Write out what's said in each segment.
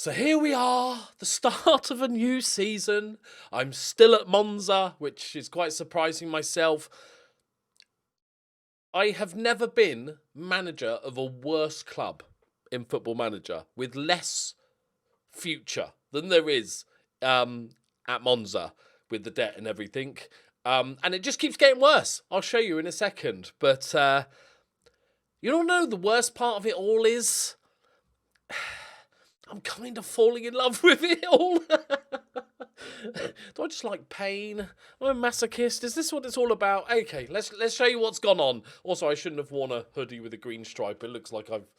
So here we are, the start of a new season. I'm still at Monza, which is quite surprising myself. I have never been manager of a worse club in Football Manager with less future than there is at Monza with the debt and everything. And it just keeps getting worse. I'll show you in a second. But you don't know, the worst part of it all is I'm kind of falling in love with it all. Do I just like pain? Am I a masochist? Is this what it's all about? Okay, let's show you what's gone on. Also, I shouldn't have worn a hoodie with a green stripe. It looks like I've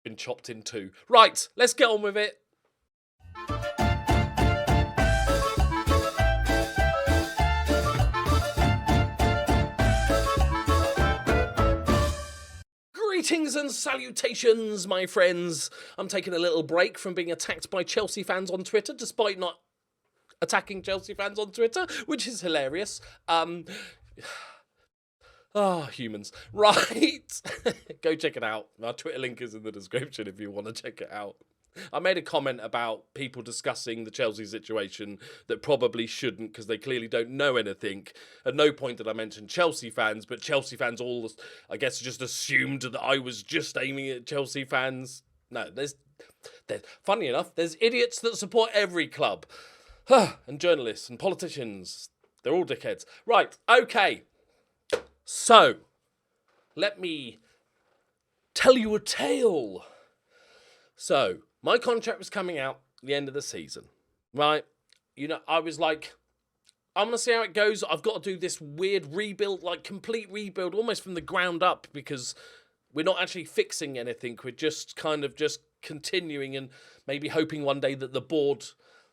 been chopped in two. Right, let's get on with it. Greetings and salutations, my friends. I'm taking a little break from being attacked by Chelsea fans on Twitter, despite not attacking Chelsea fans on Twitter, which is hilarious. Humans. Right. Go check it out. My Twitter link is in the description if you want to check it out. I made a comment about people discussing the Chelsea situation that probably shouldn't because they clearly don't know anything. At no point did I mention Chelsea fans, but Chelsea fans all, I guess, just assumed that I was just aiming at Chelsea fans. No, there's funny enough, there's idiots that support every club. And journalists and politicians. They're all dickheads. Right, okay. So, let me tell you a tale. So, my contract was coming out at the end of the season, right? You know, I was like, I'm going to see how it goes. I've got to do this weird rebuild, like complete rebuild, almost from the ground up, because we're not actually fixing anything. We're just kind of just continuing and maybe hoping one day that the board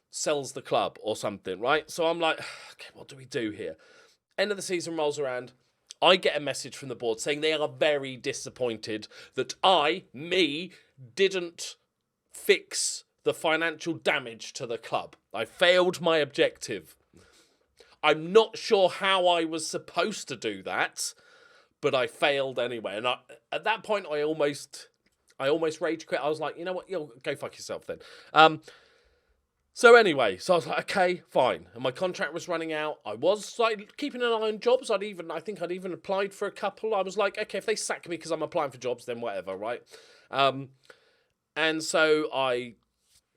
sells the club or something, right? So I'm like, okay, what do we do here? End of the season rolls around. I get a message from the board saying they are very disappointed that me, didn't fix the financial damage to the club. I failed my objective. I'm not sure how I was supposed to do that, but I failed anyway. And at that point, I almost rage quit. I was like, you know what? You'll go fuck yourself then. So anyway, so I was like, okay, fine. And my contract was running out. I was like keeping an eye on jobs. I think I'd even applied for a couple. I was like, okay, if they sack me because I'm applying for jobs, then whatever, right? And so I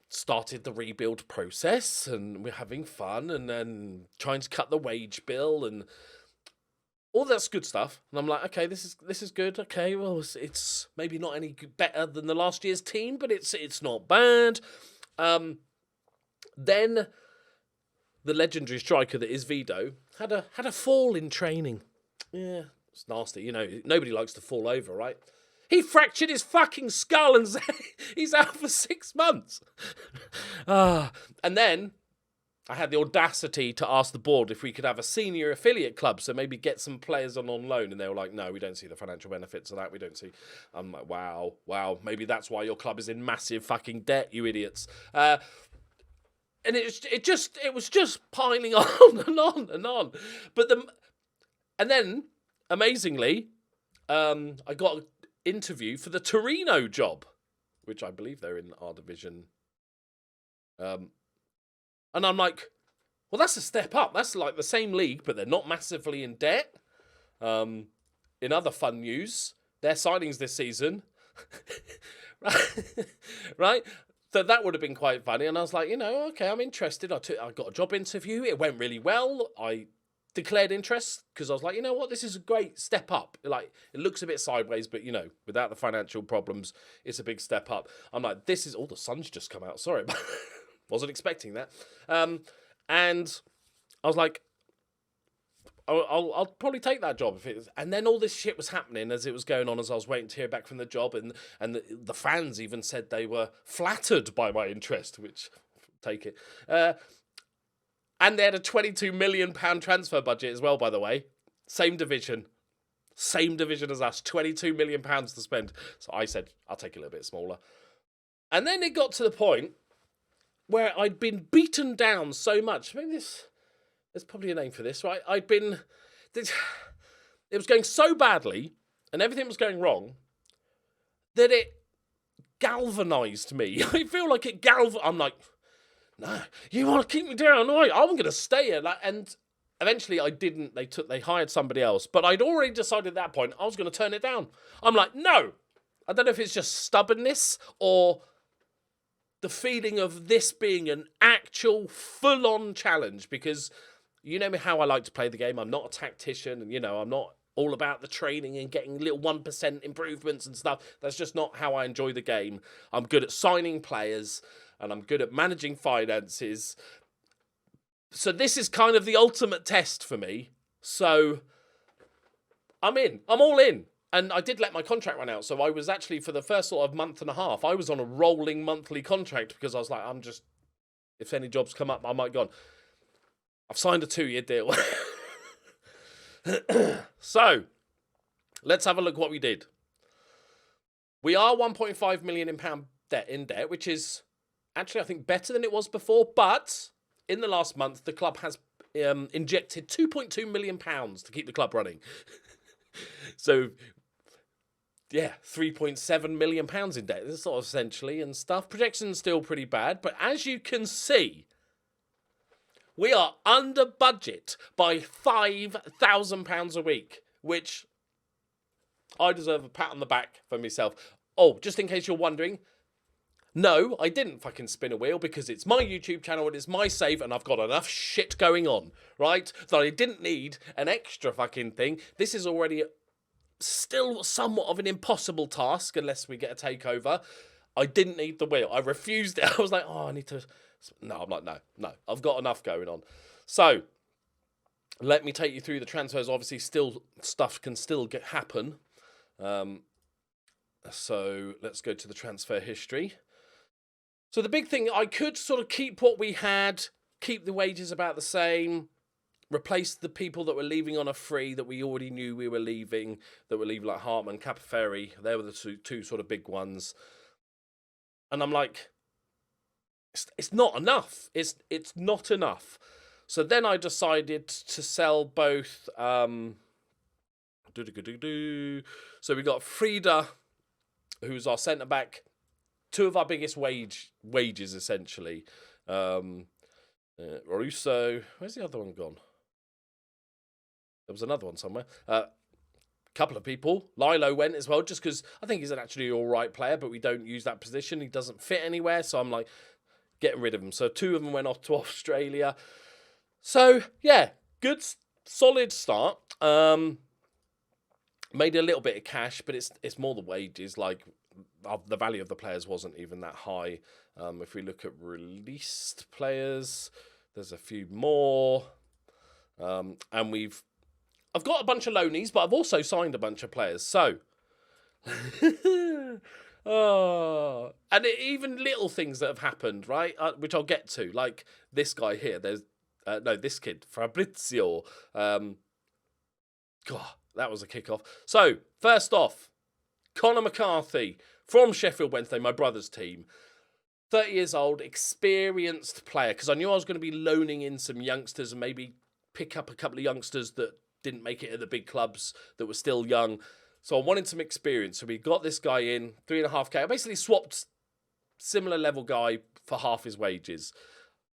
started the rebuild process, and we're having fun, and then trying to cut the wage bill and all that's good stuff. And I'm like, okay, this is good. Okay, well, it's maybe not any better than the last year's team, but it's not bad. Then the legendary striker that is Vito had a fall in training. Yeah, it's nasty. You know, nobody likes to fall over, right? He fractured his fucking skull and he's out for 6 months. And then I had the audacity to ask the board if we could have a senior affiliate club, so maybe get some players on loan. And they were like, no, we don't see the financial benefits of that. We don't see. I'm like, wow. Maybe that's why your club is in massive fucking debt, you idiots. And it was just piling on and on and on. And then, amazingly, I got an interview for the Torino job, which I believe they're in our division. And I'm like, well, that's a step up. That's like the same league, but they're not massively in debt. In other fun news, their signings this season, right? So that would have been quite funny. And I was like, you know, okay, I'm interested. I got a job interview. It went really well. I declared interest because I was like, you know what, this is a great step up. Like, it looks a bit sideways, but, you know, without the financial problems, it's a big step up. I'm like, the sun's just come out. Sorry, but wasn't expecting that. And I was like, I'll probably take that job if it is. And then all this shit was happening as it was going on, as I was waiting to hear back from the job, and the fans even said they were flattered by my interest, which, take it. And they had a £22 million transfer budget as well, by the way. Same division as us, £22 million to spend. So I said, I'll take a little bit smaller. And then it got to the point where I'd been beaten down so much. Maybe there's probably a name for this, right? It was going so badly and everything was going wrong that it galvanised me. I feel like it I'm like, no, you want to keep me down? No, I'm going to stay here. And eventually I didn't. They hired somebody else. But I'd already decided at that point I was going to turn it down. I'm like, no. I don't know if it's just stubbornness or the feeling of this being an actual full-on challenge, because you know me how I like to play the game. I'm not a tactician, and, I'm not all about the training and getting little 1% improvements and stuff. That's just not how I enjoy the game. I'm good at signing players, and I'm good at managing finances. So this is kind of the ultimate test for me. So I'm in. I'm all in. And I did let my contract run out. So I was actually, for the first sort of month and a half, I was on a rolling monthly contract because I was like, if any jobs come up, I might go on. I've signed a 2-year deal. So, let's have a look what we did. We are £1.5 million in debt, which is actually, I think, better than it was before. But in the last month, the club has injected £2.2 million to keep the club running. So, yeah, £3.7 million in debt, sort of essentially, and stuff. Projection's still pretty bad. But as you can see, we are under budget by £5,000 a week, which I deserve a pat on the back for myself. Oh, just in case you're wondering, no, I didn't fucking spin a wheel because it's my YouTube channel and it's my save and I've got enough shit going on, right? That I didn't need an extra fucking thing. This is already still somewhat of an impossible task unless we get a takeover. I didn't need the wheel. I refused it. I was like, I need to... No, I'm like, no. I've got enough going on. So, let me take you through the transfers. Obviously, stuff can still happen. So, let's go to the transfer history. So, the big thing, I could sort of keep what we had, keep the wages about the same, replace the people that were leaving on a free that we already knew we were leaving, like Hartman, Capaferri. They were the two sort of big ones. And I'm like... It's not enough. It's not enough. So then I decided to sell both. So we got Frida, who's our centre back, two of our biggest wages essentially. Russo. Where's the other one gone? There was another one somewhere. Couple of people. Lilo went as well, just because I think he's an actually all right player, but we don't use that position. He doesn't fit anywhere, so I'm like, getting rid of them. So 2 of them went off to Australia. So, yeah, good, solid start. Made a little bit of cash, but it's more the wages. Like, the value of the players wasn't even that high. If we look at released players, there's a few more. And I've got a bunch of loanies, but I've also signed a bunch of players. So... Oh, and even little things that have happened, right? Which I'll get to, like this guy here. There's this kid, Fabrizio. God, that was a kickoff. So first off, Conor McCarthy from Sheffield Wednesday, my brother's team. 30 years old, experienced player. Because I knew I was going to be loaning in some youngsters and maybe pick up a couple of youngsters that didn't make it at the big clubs that were still young. So I wanted some experience. So we got this guy in, 3.5K. I basically swapped similar level guy for half his wages.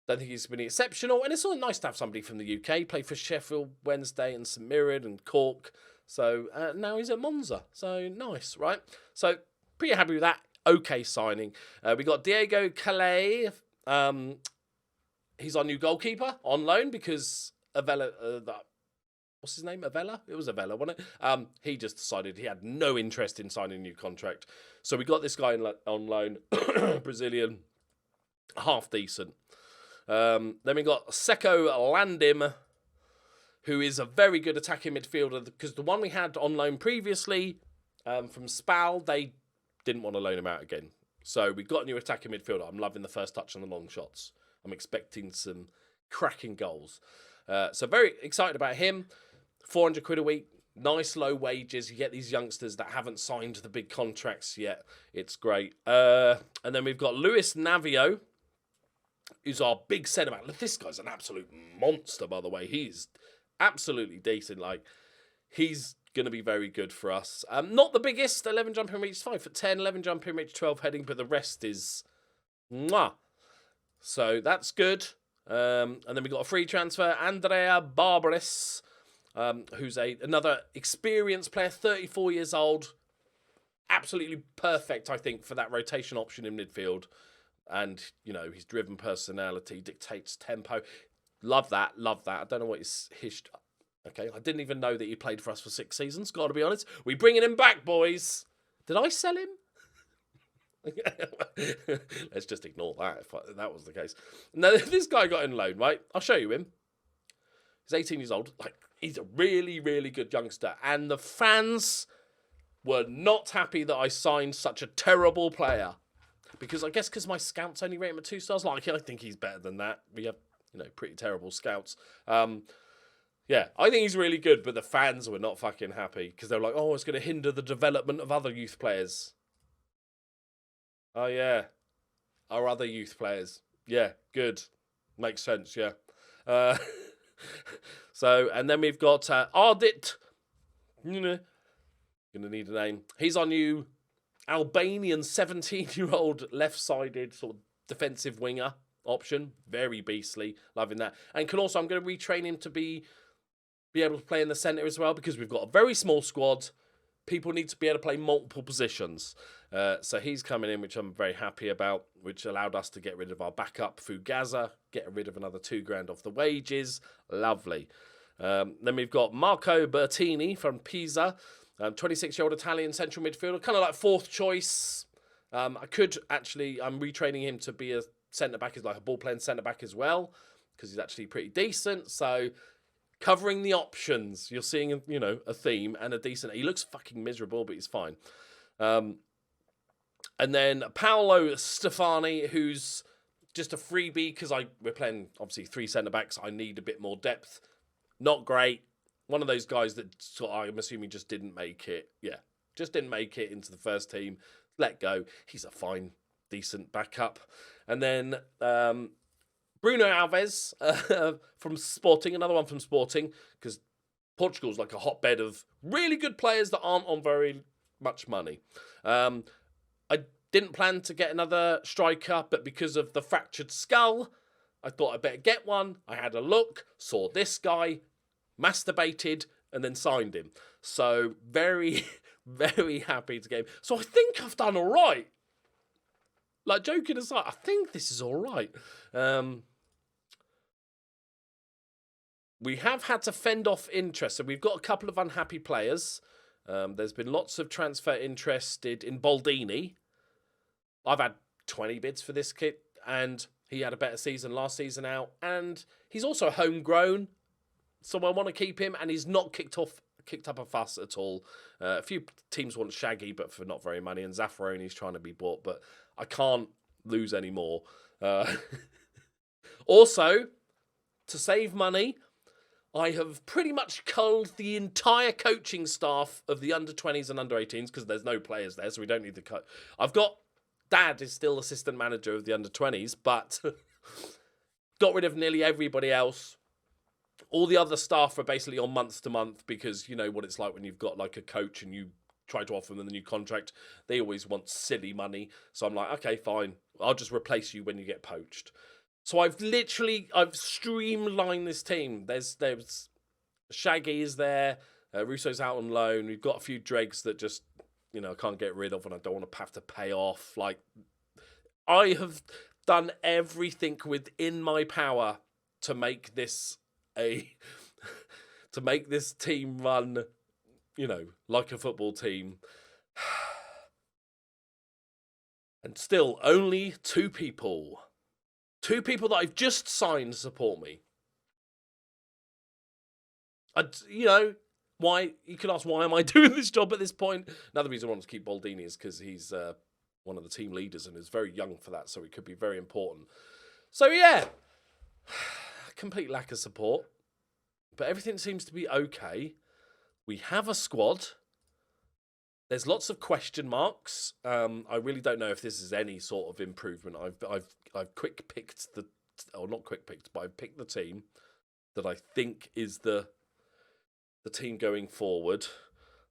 Don't think he's been exceptional. And it's all nice to have somebody from the UK. Played for Sheffield Wednesday and St Mirren and Cork. So now he's at Monza. So nice, right? So pretty happy with that. Okay signing. We got Diego Calais. He's our new goalkeeper on loan because Avella... what's his name? Avella? It was Avella, wasn't it? He just decided he had no interest in signing a new contract. So we got this guy on loan, Brazilian, half decent. Then we got Seko Landim, who is a very good attacking midfielder, because the one we had on loan previously from Spal, they didn't want to loan him out again. So we got a new attacking midfielder. I'm loving the first touch and the long shots. I'm expecting some cracking goals. So very excited about him. 400 quid a week, nice low wages. You get these youngsters that haven't signed the big contracts yet. It's great. And then we've got Luis Navio, who's our big centre-back. This guy's an absolute monster, by the way. He's absolutely decent. Like, he's going to be very good for us. Not the biggest, 11 jumping reach, 5'10", 11 jumping reach, 12 heading, but the rest is mwah. So that's good. And then we got a free transfer, Andrea Barbarus, who's another experienced player, 34 years old. Absolutely perfect, I think, for that rotation option in midfield. And, you know, his driven personality dictates tempo. Love that. I don't know what his history... Okay, I didn't even know that he played for us for 6 seasons, got to be honest. We're bringing him back, boys. Did I sell him? Let's just ignore that if that was the case. Now, this guy got in loan, right? I'll show you him. He's 18 years old. Like, he's a really, really good youngster. And the fans were not happy that I signed such a terrible player. Because I guess because my scouts only rate him at 2 stars. Like, I think he's better than that. We have, you know, pretty terrible scouts. Yeah, I think he's really good, but the fans were not fucking happy. Because they're like, oh, it's going to hinder the development of other youth players. Oh, yeah. Our other youth players. Yeah, good. Makes sense, yeah. So, and then we've got Ardit. Gonna need a name. He's our new Albanian 17-year-old left-sided sort of defensive winger option. Very beastly. Loving that. And can also, I'm going to retrain him to be able to play in the centre as well, because we've got a very small squad. People need to be able to play multiple positions. So he's coming in, which I'm very happy about, which allowed us to get rid of our backup, Fugaza, get rid of another $2,000 off the wages. Lovely. Then we've got Marco Bertini from Pisa, 26-year-old Italian central midfielder, kind of like 4th choice. I'm retraining him to be a centre-back, like a ball-playing centre-back as well, because he's actually pretty decent. So covering the options, you're seeing, you know, a theme and a decent... He looks fucking miserable, but he's fine. And then Paolo Stefani, who's just a freebie, because we're playing, obviously, 3 centre-backs. I need a bit more depth. Not great. One of those guys that I'm assuming just didn't make it. Yeah, just didn't make it into the first team. Let go. He's a fine, decent backup. And then Bruno Alves from Sporting, another one from Sporting, because Portugal's like a hotbed of really good players that aren't on very much money. I didn't plan to get another striker, but because of the fractured skull, I thought I'd better get one. I had a look, saw this guy, masturbated, and then signed him. So very, very happy to get him. So I think I've done all right. Like, joking aside, I think this is all right. We have had to fend off interest. So we've got a couple of unhappy players. There's been lots of transfer interested in Baldini. I've had 20 bids for this kid, and he had a better season last season out. And he's also homegrown, so I want to keep him, and he's not kicked up a fuss at all. A few teams want Shaggy, but for not very money, and Zaffaroni's trying to be bought, but I can't lose any more. Also, to save money, I have pretty much culled the entire coaching staff of the under-20s and under-18s, because there's no players there, so we don't need to cut. I've got... Dad is still assistant manager of the under-20s, but got rid of nearly everybody else. All the other staff are basically on month to month, because you know what it's like when you've got like a coach and you try to offer them the new contract. They always want silly money. So I'm like, okay, fine. I'll just replace you when you get poached. So I've streamlined this team. There's Shaggy is there. Russo's out on loan. We've got a few dregs that just, you know, I can't get rid of, and I don't want to have to pay off. Like, I have done everything within my power to make this to make this team run, you know, like a football team. And still, only 2 people. 2 people that I've just signed support me. You know, why? You can ask, why am I doing this job at this point? Another reason I want to keep Baldini is because he's one of the team leaders and is very young for that, so it could be very important. So, yeah, complete lack of support. But everything seems to be okay. We have a squad. There's lots of question marks. I really don't know if this is any sort of improvement. I've quick picked not quick picked, but I've picked the team that I think is the the team going forward.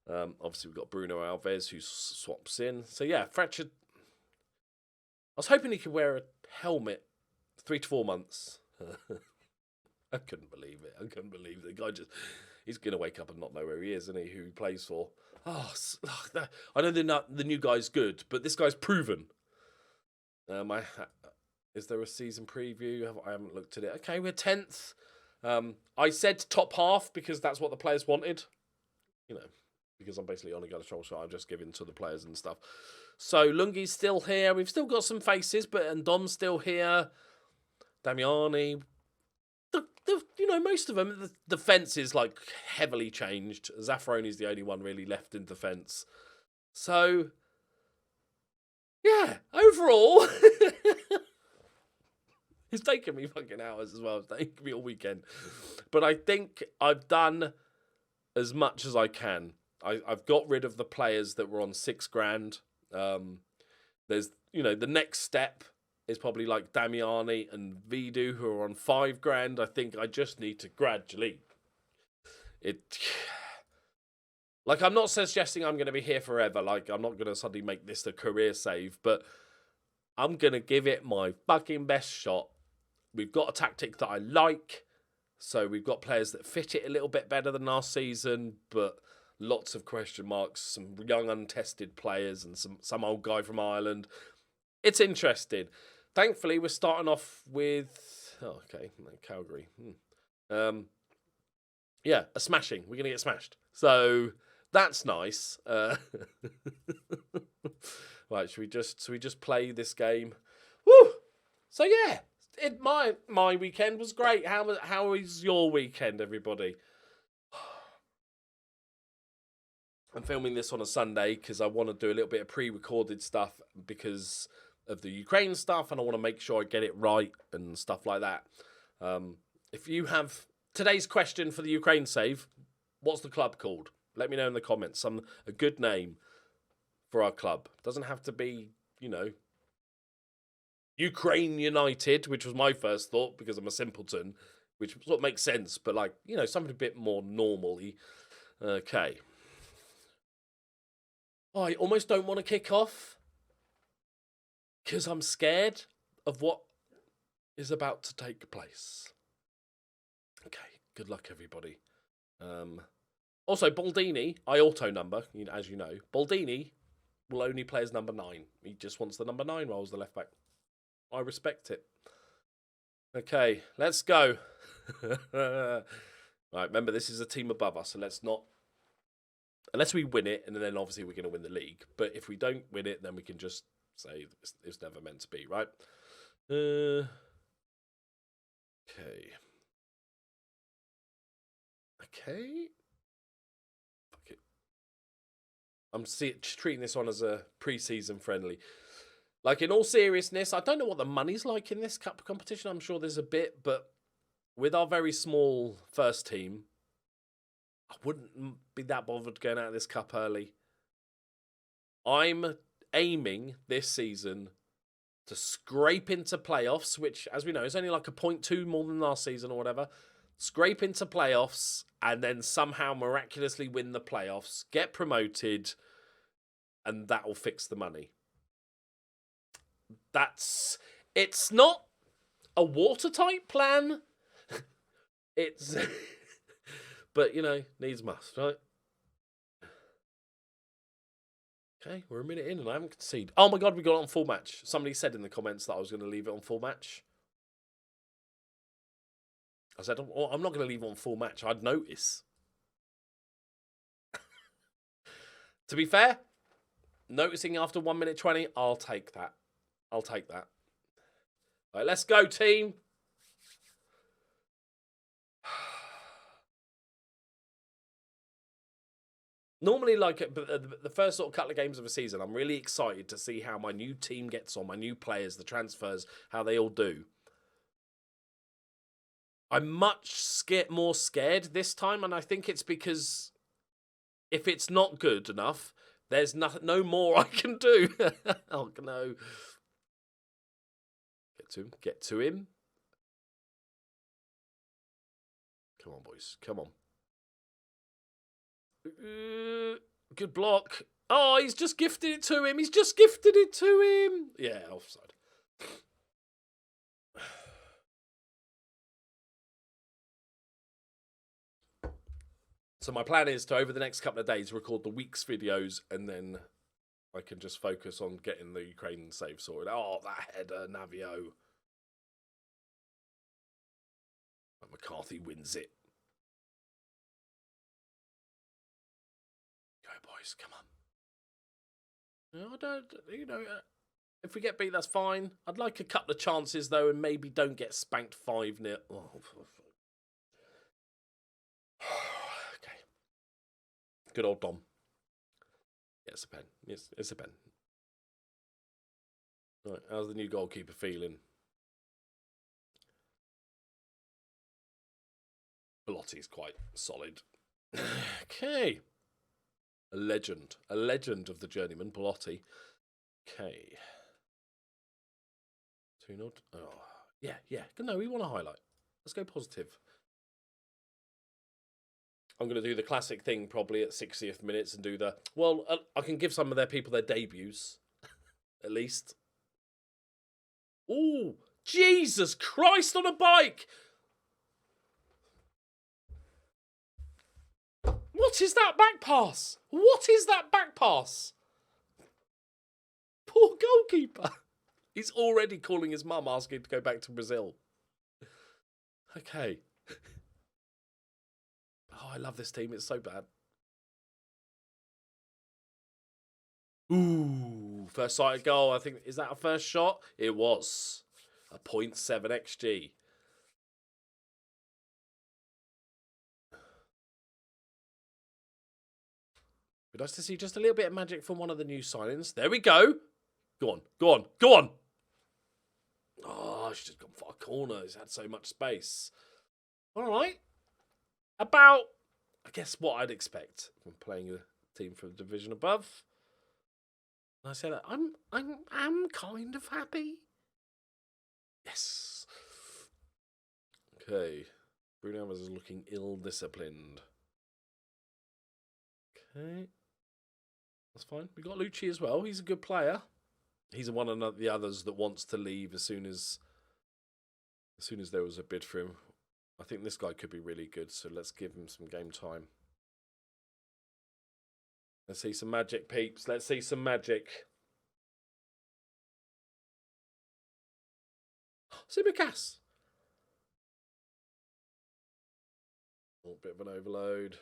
Obviously, we've got Bruno Alves who swaps in. So, yeah, Fracture. I was hoping he could wear a helmet 3 to 4 months. I couldn't believe it. I couldn't believe it. The guy just... He's going to wake up and not know where he is, isn't he? Who he plays for. Oh, I know the new guy's good, but this guy's proven. Is there a season preview? I haven't looked at it. Okay, we're 10th. I said top half because that's what the players wanted. You know, because I'm basically on a control shot. I'm just giving to the players and stuff. So Lungi's still here. We've still got some faces, and Dom's still here. Damiani. Most of them, the defence is like heavily changed. Zaffaroni's the only one really left in defence. So, yeah, overall, it's taken me fucking hours as well. It's taken me all weekend. But I think I've done as much as I can. I've got rid of the players that were on $6,000. There's, the next step is probably like Damiani and Vidu who are on $5,000. I think I just need to gradually. I'm not suggesting I'm going to be here forever. Like, I'm not going to suddenly make this a career save, but I'm going to give it my fucking best shot. We've got a tactic that I like. So we've got players that fit it a little bit better than last season, but lots of question marks, some young untested players and some old guy from Ireland. It's interesting. Thankfully, we're starting off with... Oh, okay. Calgary. Yeah, a smashing. We're going to get smashed. So, that's nice. Right, should we just play this game? Woo! So, yeah. My weekend was great. How is your weekend, everybody? I'm filming this on a Sunday because I want to do a little bit of pre-recorded stuff because of the Ukraine stuff, and I want to make sure I get it right and stuff like that. If you have today's question for the Ukraine save, what's the club called? Let me know in the comments. A good name for our club. Doesn't have to be, Ukraine United, which was my first thought because I'm a simpleton, which sort of makes sense, but something a bit more normally. Okay. I almost don't want to kick off because I'm scared of what is about to take place. Okay, good luck, everybody. Also, Baldini, I auto-number, as you know. Baldini will only play as number 9. He just wants the number 9 role as the left-back. I respect it. Okay, let's go. Right, remember, this is a team above us, so let's not... Unless we win it, and then obviously we're going to win the league. But if we don't win it, then we can just say it's never meant to be, right? Okay. Okay. Fuck it. I'm treating this one as a pre-season friendly. Like, in all seriousness, I don't know what the money's like in this cup competition. I'm sure there's a bit, but with our very small first team, I wouldn't be that bothered going out of this cup early. I'm aiming this season to scrape into playoffs, which, as we know, is only like a 0.2 more than last season or whatever. Scrape into playoffs and then somehow miraculously win the playoffs, get promoted, and that will fix the money. It's not a watertight plan. It's... But, needs must, right? Okay, we're a minute in and I haven't conceded. Oh my God, we got it on full match. Somebody said in the comments that I was going to leave it on full match. I said, oh, I'm not going to leave it on full match. I'd notice. To be fair, noticing after 1 minute 20, I'll take that. All right, let's go, team. Normally, like the first sort of couple of games of a season, I'm really excited to see how my new team gets on, my new players, the transfers, how they all do. I'm much more scared this time, and I think it's because if it's not good enough, there's no more I can do. Oh, no. Get to him. Come on, boys. Come on. Good block. Oh, he's just gifted it to him. He's just gifted it to him. Yeah, offside. So my plan is to, over the next couple of days, record the week's videos, and then I can just focus on getting the Ukraine save sorted. Oh, that header, Navio. McCarthy wins it. Go, boys, come on. No, I don't, if we get beat, that's fine. I'd like a couple of chances, though, and maybe don't get spanked 5-0. Oh, okay. Good old Dom. Yeah, it's a pen. Yes, it's a pen. Right, how's the new goalkeeper feeling? Belotti's quite solid. Okay. A legend of the journeyman, Belotti. Okay. 2-0. Oh, yeah. No, we want to highlight. Let's go positive. I'm going to do the classic thing probably at 60th minutes and do the... Well, I can give some of their people their debuts, at least. Ooh, Jesus Christ on a bike! What is that back pass? What is that back pass? Poor goalkeeper. He's already calling his mum asking to go back to Brazil. Okay. Oh, I love this team. It's so bad. Ooh, first sighted goal. I think, is that a first shot? It was. A 0.7 XG. Be nice to see just a little bit of magic from one of the new signings. There we go. Go on, go on, go on. Oh, she's just gone for a corner. He's had so much space. All right. About, I guess, what I'd expect from playing a team from the division above. And I say that I'm kind of happy. Yes. Okay. Bruno Alves is looking ill-disciplined. Okay. That's fine. We got Lucci as well. He's a good player. He's one of the others that wants to leave as soon as there was a bid for him. I think this guy could be really good, so let's give him some game time. Let's see some magic, peeps. Let's see some magic. Supercas. Oh, bit of an overload.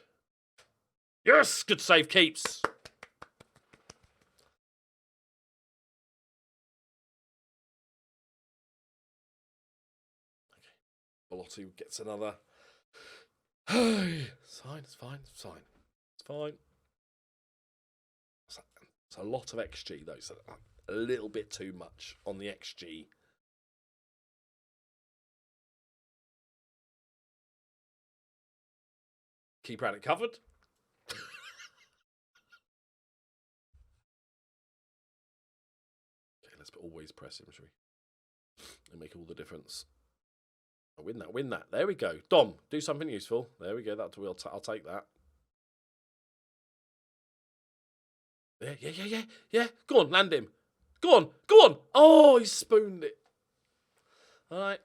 Yes, good save, keeps. Belotti gets another. It's fine, it's fine, it's fine. It's fine. It's a lot of XG, though, so a little bit too much on the XG. Keeper had it covered. Okay, let's always press him, shall we? It'll make all the difference. Win that, win that. There we go. Dom, do something useful. There we go. I'll take that. Yeah. Go on, land him. Go on. Oh, he spooned it. All right.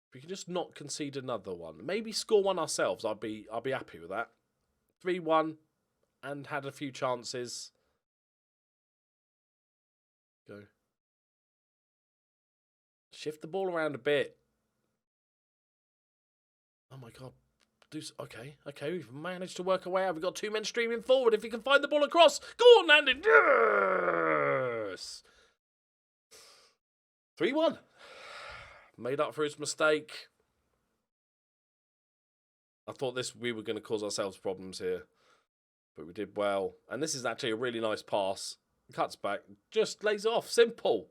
If we can just not concede another one, maybe score one ourselves, I'll be happy with that. 3-1 and had a few chances. Go. Shift the ball around a bit. Oh my God. Okay. We've managed to work our way out. We've got 2 men streaming forward. If he can find the ball across. Go on, Andy. Yes. 3-1. Made up for his mistake. I thought we were going to cause ourselves problems here. But we did well. And this is actually a really nice pass. Cuts back, just lays it off. Simple.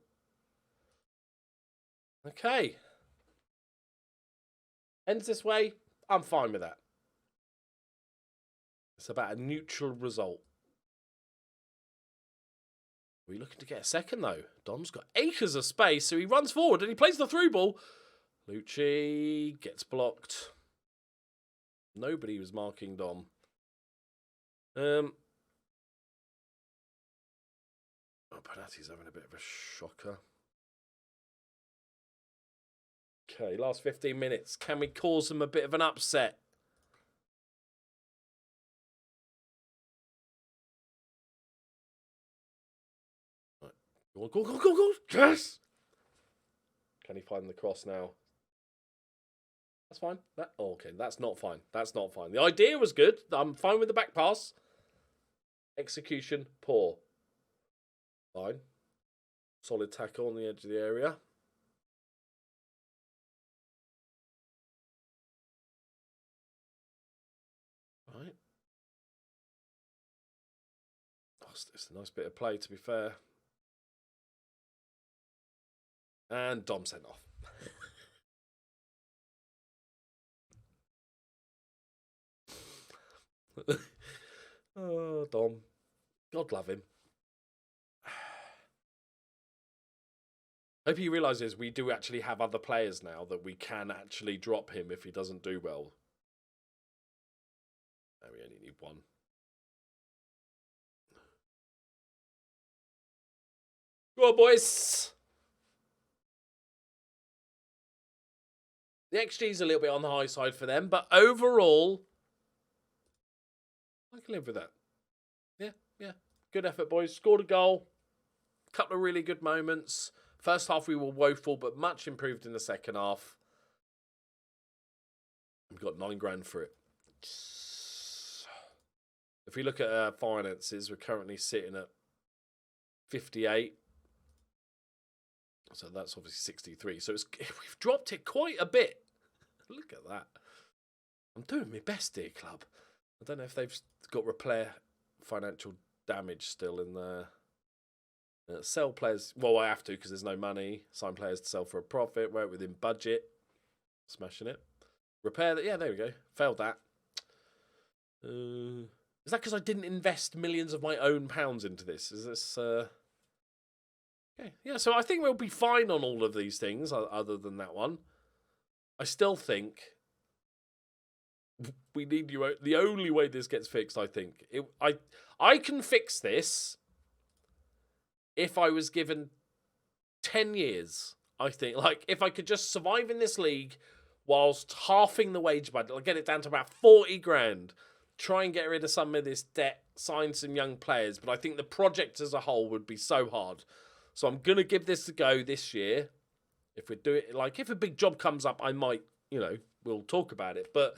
Okay. Ends this way. I'm fine with that. It's about a neutral result. We're looking to get a second, though. Dom's got acres of space, so he runs forward and he plays the through ball. Lucci gets blocked. Nobody was marking Dom. Oh, Bonatti's having a bit of a shocker. Okay, last 15 minutes. Can we cause them a bit of an upset? Right. Go. Yes! Can he find the cross now? That's fine. Okay, that's not fine. That's not fine. The idea was good. I'm fine with the back pass. Execution, poor. Fine. Solid tackle on the edge of the area. Right. Oh, it's a nice bit of play, to be fair. And Dom sent off. Oh, Dom. God love him. Hope he realises we do actually have other players now that we can actually drop him if he doesn't do well. No, we only need one. Go on, boys. The XG is a little bit on the high side for them, but overall, I can live with that. Yeah. Good effort, boys. Scored a goal. Couple of really good moments. First half, we were woeful, but much improved in the second half. We've got $9,000 for it. If we look at our finances, we're currently sitting at 58. So that's obviously 63. So we've dropped it quite a bit. Look at that. I'm doing my best, dear club. I don't know if they've got repair financial damage still in there. Sell players. Well, I have to because there's no money. Sign players to sell for a profit. Work within budget. Smashing it. Repair that. Yeah, there we go. Failed that. Is that because I didn't invest millions of my own pounds into this? Is this... Okay. Yeah, so I think we'll be fine on all of these things other than that one. I still think we need you. The only way this gets fixed, I think, I can fix this if I was given 10 years. I think, like, if I could just survive in this league whilst halving the wage budget, I'll get it down to about 40 grand. Try and get rid of some of this debt, sign some young players. But I think the project as a whole would be so hard. So I'm going to give this a go this year. If we do it, like, if a big job comes up, I might, we'll talk about it. But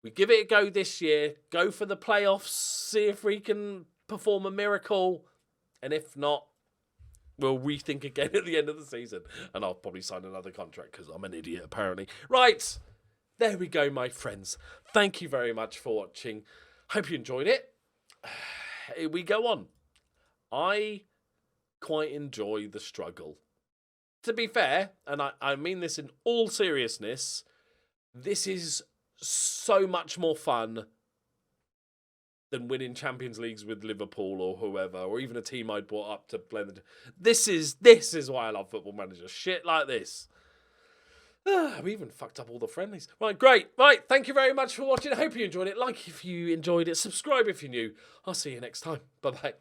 we give it a go this year. Go for the playoffs. See if we can perform a miracle. And if not, we'll rethink again at the end of the season. And I'll probably sign another contract because I'm an idiot, apparently. Right. There we go, my friends. Thank you very much for watching. Hope you enjoyed it. Here we go on. I quite enjoy the struggle. To be fair, and I mean this in all seriousness, this is so much more fun than winning Champions Leagues with Liverpool or whoever, or even a team I'd brought up to play. This is why I love Football Manager. Shit like this. We even fucked up all the friendlies. Right, great. Right, thank you very much for watching. I hope you enjoyed it. Like if you enjoyed it. Subscribe if you're new. I'll see you next time. Bye-bye.